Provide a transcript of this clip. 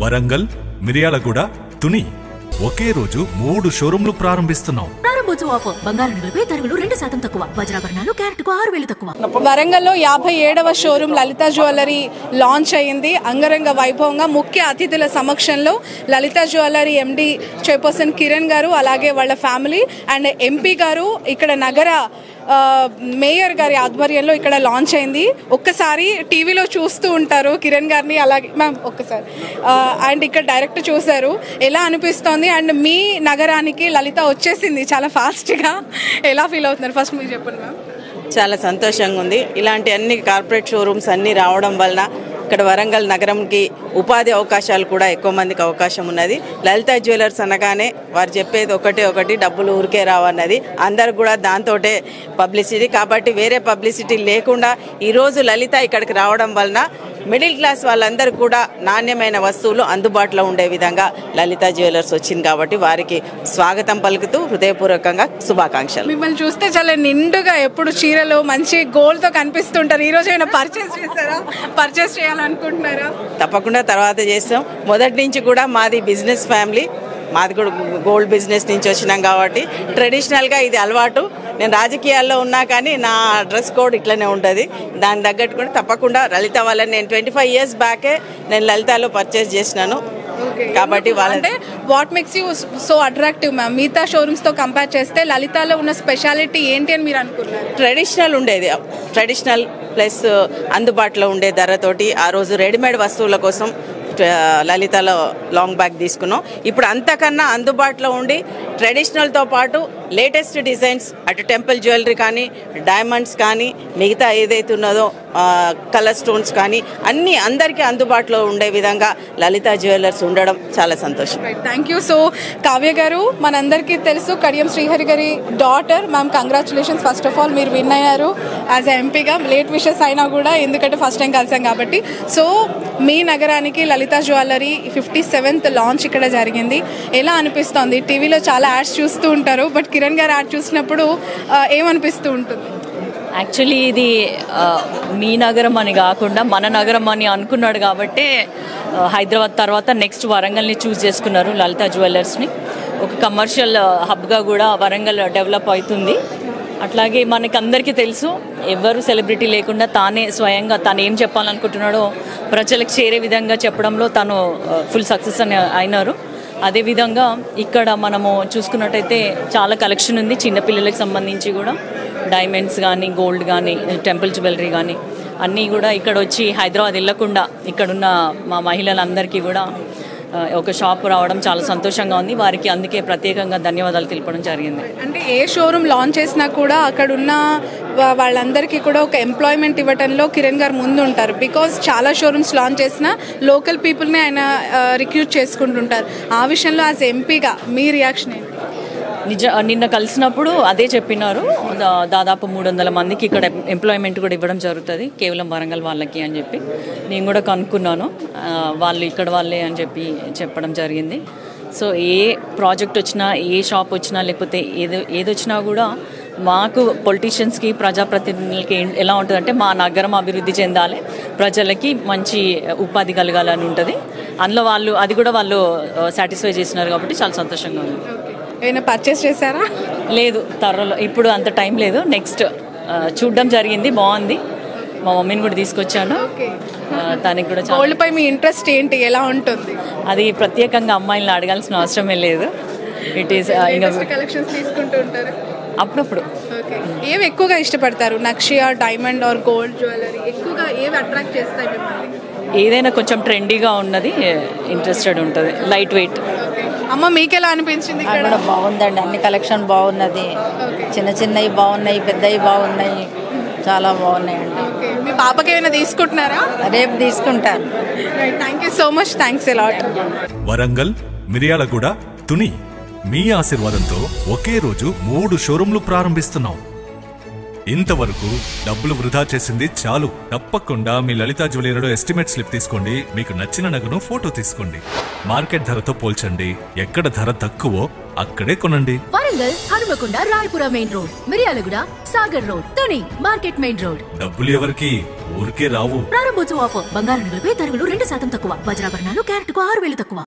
వరంగల్, మిర్యాలగూడ, తుని ఒకే రోజు 3 షోరూంలు ప్రారంభిస్తున్నాం. ప్రారంభోత్సవ ఆఫర్ బంగారు నగలపై తరుగులు 2% తక్కువ, వజ్రాభరణాలు క్యారెట్కు 6000 తక్కువ. వరంగల్లో 57వ షోరూం లలిత జ్యువెలరీ లాంచ్ అయింది అంగరంగ వైభవంగా. ముఖ్య అతిథుల సమక్షంలో లలిత జ్యువెలరీ ఎండి చైర్పర్సన్ కిరణ్ గారు, అలాగే వాళ్ళ ఫ్యామిలీ అండ్ ఎంపీ గారు, ఇక్కడ నగర మేయర్ గారి ఆధ్వర్యంలో ఇక్కడ లాంచ్ అయింది. ఒక్కసారి టీవీలో చూస్తూ ఉంటారు కిరణ్ గారిని, అలాగే మ్యామ్ ఒక్కసారి అండ్ ఇక్కడ డైరెక్ట్ చూశారు. ఎలా అనిపిస్తోంది అండ్ మీ నగరానికి లలిత వచ్చేసింది చాలా ఫాస్ట్గా, ఎలా ఫీల్ అవుతున్నారు? ఫస్ట్ మీరు చెప్పండి మ్యామ్. చాలా సంతోషంగా ఉంది. ఇలాంటి అన్ని కార్పొరేట్ షోరూమ్స్ అన్నీ రావడం వలన ఇక్కడ వరంగల్ నగరంకి ఉపాధి అవకాశాలు కూడా ఎక్కువ మందికి అవకాశం ఉన్నది. లలిత జ్యువెలర్స్ అనగానే వారు చెప్పేది ఒకటి డబ్బులు ఊరికే రావన్నది. అందరు కూడా దాంతోటే పబ్లిసిటీ, కాబట్టి వేరే పబ్లిసిటీ లేకుండా ఈరోజు లలిత ఇక్కడికి రావడం వలన మిడిల్ క్లాస్ వాళ్ళందరూ కూడా నాణ్యమైన వస్తువులు అందుబాటులో ఉండే విధంగా లలిత జ్యువెలర్స్ వచ్చింది. కాబట్టి వారికి స్వాగతం పలుకుతూ హృదయపూర్వకంగా శుభాకాంక్షలు. మిమ్మల్ని చూస్తే చాలా నిండుగా ఎప్పుడు చీరలు మంచి గోల్డ్తో కనిపిస్తుంటారు. ఈరోజు ఏమైనా పర్చేస్ చేస్తారా? పర్చేస్ చేయాలనుకుంటున్నారా? తప్పకుండా తర్వాత చేస్తాం. మొదటి నుంచి కూడా మాది బిజినెస్ ఫ్యామిలీ, మాది కూడా గోల్డ్ బిజినెస్ నుంచి వచ్చినాం కాబట్టి ట్రెడిషనల్గా ఇది అలవాటు. నేను రాజకీయాల్లో ఉన్నా కానీ నా డ్రెస్ కోడ్ ఇట్లనే ఉంటుంది. దాని తగ్గట్టు కూడా తప్పకుండా లలిత వాళ్ళని నేను 25 years బ్యాకే నేను లలితలో పర్చేస్ చేసినాను. కాబట్టి వాళ్ళంటే what makes you so attractive ma'am? మిగతా షోరూమ్స్తో కంపేర్ చేస్తే లలితలో ఉన్న స్పెషాలిటీ ఏంటి అని మీరు అనుకున్నారు? ట్రెడిషనల్ ఉండేది, ట్రెడిషనల్ ప్లస్ అందుబాటులో ఉండే ధరతోటి. ఆ రోజు రెడీమేడ్ వస్తువుల కోసం లలితలో లాంగ్ బ్యాగ్ తీసుకున్నాం. ఇప్పుడు అంతకన్నా అందుబాటులో ఉండి ట్రెడిషనల్తో పాటు లేటెస్ట్ డిజైన్స్, అటు టెంపుల్ జ్యువెలరీ కానీ, డైమండ్స్ కానీ, మిగతా ఏదైతే ఉన్నదో కలర్ స్టోన్స్ కానీ అన్నీ అందరికీ అందుబాటులో ఉండే విధంగా లలిత జ్యువెలర్స్ ఉండడం చాలా సంతోషం. Thank you. సో కావ్య గారు, మనందరికీ తెలుసు కడియం శ్రీహరి గారి daughter ma'am. Congratulations first of all, మీరు విన్ అయ్యారు యాజ్ ఎ ఎంపీగా. లేట్ విషెస్ అయినా కూడా, ఎందుకంటే ఫస్ట్ టైం కలిసాం కాబట్టి. సో మీ నగరానికి లలిత జ్యువెలరీ 57th లాంచ్ ఇక్కడ జరిగింది. ఎలా అనిపిస్తోంది? టీవీలో చాలా యాడ్స్ చూస్తూ ఉంటారు, బట్ కిరణ్ గారు యాడ్ చూసినప్పుడు ఏమనిపిస్తూ ఉంటుంది? యాక్చువల్లీ ఇది మీ నగరం అని కాకుండా మన నగరం అని అనుకున్నాడు కాబట్టి హైదరాబాద్ తర్వాత నెక్స్ట్ వరంగల్ని చూస్ చేసుకున్నారు లలిత జ్యువెలర్స్ని. ఒక కమర్షియల్ హబ్గా కూడా వరంగల్ డెవలప్ అవుతుంది. అట్లాగే మనకి అందరికీ తెలుసు, ఎవరు సెలబ్రిటీ లేకుండా తానే స్వయంగా తను ఏం చెప్పాలనుకుంటున్నాడో ప్రజలకు చేరే విధంగా చెప్పడంలో తను ఫుల్ సక్సెస్ అయినారు. అదేవిధంగా ఇక్కడ మనము చూసుకున్నట్టయితే చాలా కలెక్షన్ ఉంది చిన్నపిల్లలకు సంబంధించి కూడా. డైమండ్స్ కానీ, గోల్డ్ కానీ, టెంపుల్ జ్యువెలరీ కానీ అన్నీ కూడా ఇక్కడ వచ్చి హైదరాబాద్ వెళ్ళకుండా ఇక్కడున్న మా మహిళలందరికీ కూడా ఒక షాప్ రావడం చాలా సంతోషంగా ఉంది. వారికి అందుకే ప్రత్యేకంగా ధన్యవాదాలు తెలపడం జరిగింది. అంటే ఏ షోరూమ్ లాంచ్ చేసినా కూడా అక్కడున్న వాళ్ళందరికీ కూడా ఒక ఎంప్లాయ్మెంట్ ఇవ్వడంలో కిరణ్ గారు ముందు ఉంటారు. బికాజ్ చాలా షోరూమ్స్ లాంచ్ చేసినా లోకల్ పీపుల్ని ఆయన రిక్రూట్ చేసుకుంటుంటారు. ఆ విషయంలో యాజ్ ఎంపీగా మీ రియాక్షన్ ఏంటి? నిన్న కలిసినప్పుడు అదే చెప్పినారు, దాదాపు 300 మందికి ఇక్కడ ఎంప్లాయ్మెంట్ కూడా ఇవ్వడం జరుగుతుంది కేవలం వరంగల్ వాళ్ళకి అని చెప్పి. నేను కూడా కనుక్కున్నాను, వాళ్ళు ఇక్కడ వాళ్ళే అని చెప్పి చెప్పడం జరిగింది. సో ఏ ప్రాజెక్ట్ వచ్చినా, ఏ షాప్ వచ్చినా, లేకపోతే ఏదొచ్చినా కూడా మాకు పొలిటీషియన్స్కి, ప్రజాప్రతినిధులకి ఎలా ఉంటుందంటే మా నగరం అభివృద్ధి చెందాలి, ప్రజలకి మంచి ఉపాధి కలగాలని ఉంటుంది. అందులో అది కూడా వాళ్ళు సాటిస్ఫై చేసినారు కాబట్టి చాలా సంతోషంగా ఉంది. ఏమైనా పర్చేస్ చేశారా? లేదు, త్వరలో, ఇప్పుడు అంత టైం లేదు. నెక్స్ట్ చూడడం జరిగింది, బాగుంది. మా మమ్మీని కూడా తీసుకొచ్చాను. దానికి కూడా గోల్డ్ పై మీ ఇంట్రెస్ట్ ఏంటి, ఎలా ఉంటుంది? అది ప్రత్యేకంగా అమ్మాయిలను అడగాల్సిన అవసరమే లేదు. ఇట్ ఈస్ కలెక్షన్స్ తీసుకుంటూ ఉంటారు అప్పుడప్పుడు. ఏవి ఎక్కువగా ఇష్టపడతారు? నక్షియా, డైమండ్ ఆర్ గోల్డ్ జ్యువెలరీ? ఎక్కువగా ఏవి అట్రాక్ట్ చేస్తాయి మిమ్మల్ని? ఏదైనా కొంచెం ట్రెండీగా ఉన్నది ఇంట్రెస్టెడ్ ఉంటుంది, లైట్ వెయిట్. అమ్మ, మీకు ఎలా అనిపించింది? కూడా బాగుందండి, అన్ని కలెక్షన్ బాగున్నది. చిన్నవి బాగున్నాయి, పెద్దవి బాగున్నాయి, చాలా బాగున్నాయండి. మీ పాపకి ఏమైనా తీసుకుంటున్నారా? రేపు తీసుకుంటాను. Thank you so much, thanks a lot. Warangal, Miryalaguda, Tuni మీ ఆశీర్వాదంతో ఒకే రోజు 3 షోరూంలు ప్రారంభిస్తున్నాం. ఇంతవరకు డబ్బులు వృధా చేసింది చాలు. తప్పకుండా మీ లలిత జ్యువెలరీలో ఎస్టిమేట్ స్లిప్ తీసుకోండి. మీకు నచ్చిన నగను ఫోటో తీసుకోండి. మార్కెట్ ధరతో పోల్చండి. ఎక్కడ ధర తక్కువో అక్కడే కొనండి. Warangal, Hanumakonda, Rayapura main road, Miryalaguda, Sagar road, Tuni market main road. డబ్బులు ఎవరికి ఊరికే రావు. ప్రారంభోత్సవ ఆఫర్. బంగారు నగలపై తరుగులు 2% తక్కువ. వజ్రాభరణాలు క్యారెట్కు 6,000 తక్కువ.